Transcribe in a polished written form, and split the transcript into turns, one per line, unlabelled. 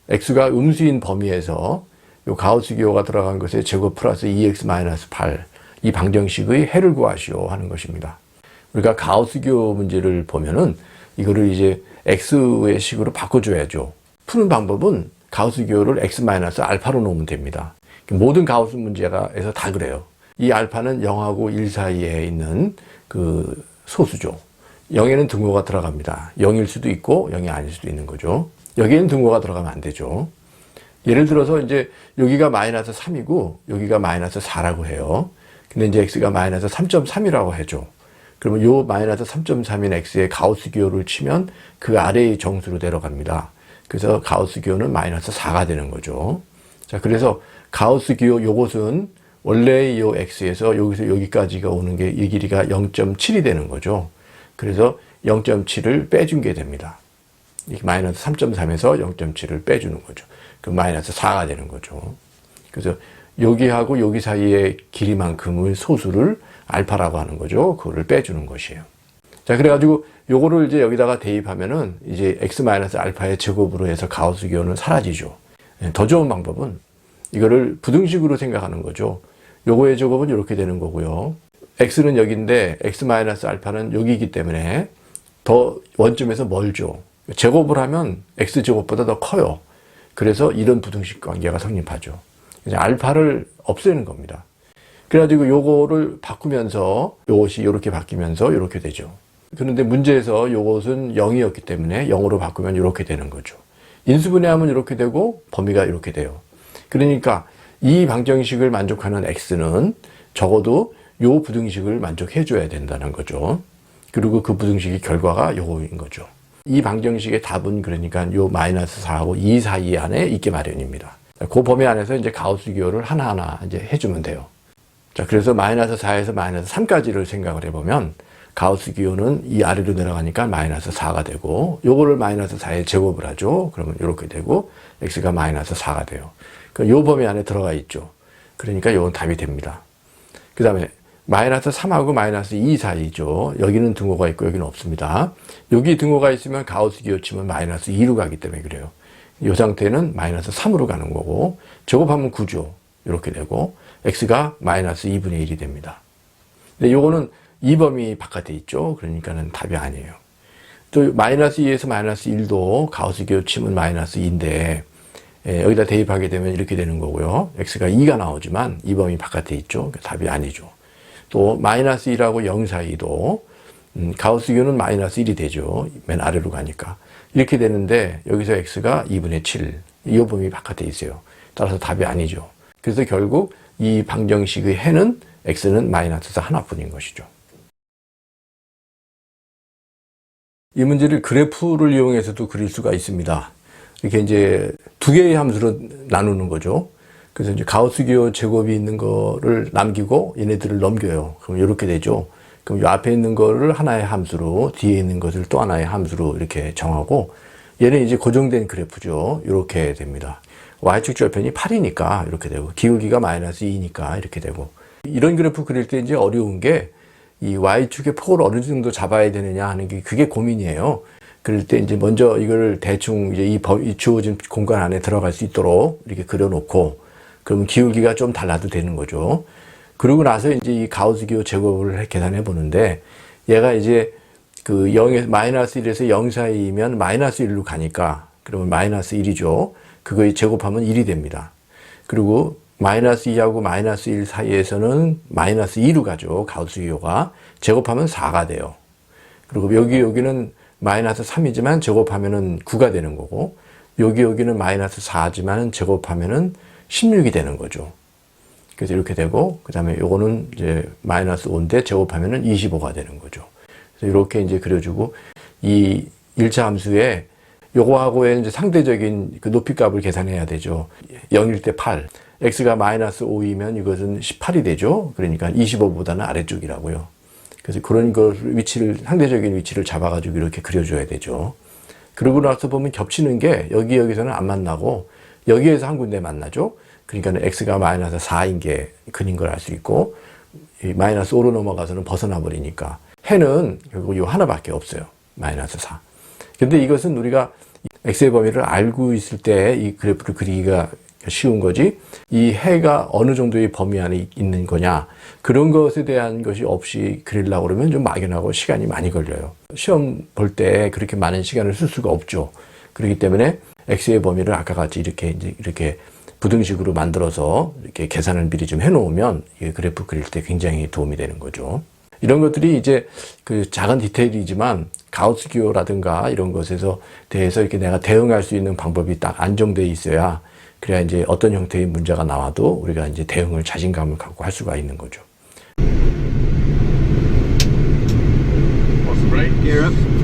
x가 음수인 범위에서 요 가우스 기호가 들어간 것의 제곱 플러스 2x-8 이 방정식의 해를 구하시오 하는 것입니다. 우리가 가우스 기호 문제를 보면은 이거를 이제 x의 식으로 바꿔줘야죠. 푸는 방법은 가우스 기호를 x-알파로 놓으면 됩니다. 모든 가우스 문제가에서 다 그래요. 이 알파는 0하고 1 사이에 있는 그 소수죠. 0에는 등호가 들어갑니다. 0일 수도 있고 0이 아닐 수도 있는 거죠. 여기에는 등호가 들어가면 안 되죠. 예를 들어서 이제 여기가 마이너스 3이고 여기가 마이너스 4라고 해요. 근데 이제 x가 마이너스 3.3이라고 해줘. 그러면 요 마이너스 3.3인 x의 가우스 기호를 치면 그 아래의 정수로 내려갑니다. 그래서 가우스 기호는 마이너스 4가 되는 거죠. 자, 그래서 가우스 기호 요것은 원래의 요 x에서 여기서 여기까지가 오는 게 이 길이가 0.7이 되는 거죠. 그래서 0.7을 빼준 게 됩니다. 이 마이너스 3.3에서 0.7을 빼주는 거죠. 그 마이너스 4가 되는 거죠. 그래서 여기하고 여기 사이의 길이만큼의 소수를 알파라고 하는 거죠. 그거를 빼주는 것이에요. 자, 그래가지고 요거를 이제 여기다가 대입하면은 이제 x-알파의 제곱으로 해서 가우스 기호는 사라지죠. 더 좋은 방법은 이거를 부등식으로 생각하는 거죠. 요거의 제곱은 이렇게 되는 거고요. x는 여기인데 x-알파는 여기이기 때문에 더 원점에서 멀죠. 제곱을 하면 x제곱보다 더 커요. 그래서 이런 부등식 관계가 성립하죠. 이제 알파를 없애는 겁니다. 그래가지고 요거를 바꾸면서 요것이 이렇게 바뀌면서 이렇게 되죠. 그런데 문제에서 요것은 0이었기 때문에 0으로 바꾸면 이렇게 되는 거죠. 인수분해하면 이렇게 되고 범위가 이렇게 돼요. 그러니까 이 방정식을 만족하는 x는 적어도 요 부등식을 만족해 줘야 된다는 거죠. 그리고 그 부등식의 결과가 요거인 거죠. 이 방정식의 답은 그러니까 요 마이너스 4하고 2 사이 안에 있게 마련입니다. 그 범위 안에서 이제 가우스 기호를 하나하나 이제 해주면 돼요. 자, 그래서 마이너스 4에서 마이너스 3까지를 생각을 해보면 가우스 기호는 이 아래로 내려가니까 마이너스 4가 되고 요거를 마이너스 4에 제곱을 하죠. 그러면 이렇게 되고 x가 마이너스 4가 돼요. 요 범위 안에 들어가 있죠. 그러니까 요건 답이 됩니다. 그 다음에 마이너스 3하고 마이너스 2 사이죠. 여기는 등호가 있고 여기는 없습니다. 여기 등호가 있으면 가우스 기호 치면 마이너스 2로 가기 때문에 그래요. 이 상태는 마이너스 3으로 가는 거고 제곱하면 9죠. 이렇게 되고 x가 마이너스 2분의 1이 됩니다. 근데 요거는 이 범위 바깥에 있죠. 그러니까는 답이 아니에요. 또 마이너스 2에서 마이너스 1도 가우스 기호 치면 마이너스 2인데 여기다 대입하게 되면 이렇게 되는 거고요. x가 2가 나오지만 이 범위 바깥에 있죠. 답이 아니죠. 또 마이너스 1하고 0 사이도 가우스 기호는 마이너스 1이 되죠. 맨 아래로 가니까. 이렇게 되는데 여기서 x가 2분의 7. 이 범위 바깥에 있어요. 따라서 답이 아니죠. 그래서 결국 이 방정식의 해는 x는 마이너스 4 하나뿐인 것이죠. 이 문제를 그래프를 이용해서도 그릴 수가 있습니다. 이렇게 이제 두 개의 함수로 나누는 거죠. 그래서 이제 가우스 기호 제곱이 있는 거를 남기고 얘네들을 넘겨요. 그럼 이렇게 되죠. 그럼 이 앞에 있는 거를 하나의 함수로 뒤에 있는 것을 또 하나의 함수로 이렇게 정하고 얘는 이제 고정된 그래프죠. 이렇게 됩니다. y축 절편이 8이니까 이렇게 되고 기울기가 마이너스 2니까 이렇게 되고 이런 그래프 그릴 때 이제 어려운 게 이 y축의 폭을 어느 정도 잡아야 되느냐 하는 게 그게 고민이에요. 그럴 때 이제 먼저 이걸 대충 이제 이 주어진 공간 안에 들어갈 수 있도록 이렇게 그려놓고 그러면 기울기가 좀 달라도 되는 거죠. 그러고 나서 이제 이 가우스 기호 제곱을 계산해 보는데 얘가 이제 그 0에서 마이너스 1에서 0 사이면 마이너스 1로 가니까 그러면 마이너스 1이죠. 그거의 제곱하면 1이 됩니다. 그리고 마이너스 2하고 마이너스 1 사이에서는 마이너스 2로 가죠. 가우스 기호가. 제곱하면 4가 돼요. 그리고 여기는 마이너스 3이지만 제곱하면은 9가 되는 거고 여기는 마이너스 4지만 제곱하면은 16이 되는 거죠. 그래서 이렇게 되고 그 다음에 요거는 이제 마이너스 5인데 제곱하면은 25가 되는 거죠. 그래서 이렇게 이제 그려주고 이 1차 함수에 요거하고의 이제 상대적인 그 높이 값을 계산해야 되죠. 0일 때 8. x가 마이너스 5이면 이것은 18이 되죠. 그러니까 25보다는 아래쪽이라고요. 그래서 그런 상대적인 위치를 잡아가지고 이렇게 그려줘야 되죠. 그러고 나서 보면 겹치는 게 여기서는 안 만나고 여기에서 한 군데 만나죠. 그러니까 x가 마이너스 4인 게 근인 걸 알 수 있고 마이너스 5로 넘어가서는 벗어나 버리니까 해는 결국 이 하나밖에 없어요. 마이너스 4. 근데 이것은 우리가 x의 범위를 알고 있을 때 이 그래프를 그리기가 쉬운 거지, 이 해가 어느 정도의 범위 안에 있는 거냐, 그런 것에 대한 것이 없이 그리려고 그러면 좀 막연하고 시간이 많이 걸려요. 시험 볼 때 그렇게 많은 시간을 쓸 수가 없죠. 그렇기 때문에 x의 범위를 아까 같이 이렇게 부등식으로 만들어서 이렇게 계산을 미리 좀 해놓으면 이 그래프 그릴 때 굉장히 도움이 되는 거죠. 이런 것들이 이제 그 작은 디테일이지만 가우스 기호라든가 이런 것에서 대해서 이렇게 내가 대응할 수 있는 방법이 딱 안정돼 있어야, 그래야 이제 어떤 형태의 문제가 나와도 우리가 이제 대응을 자신감을 갖고 할 수가 있는 거죠.
Gear up.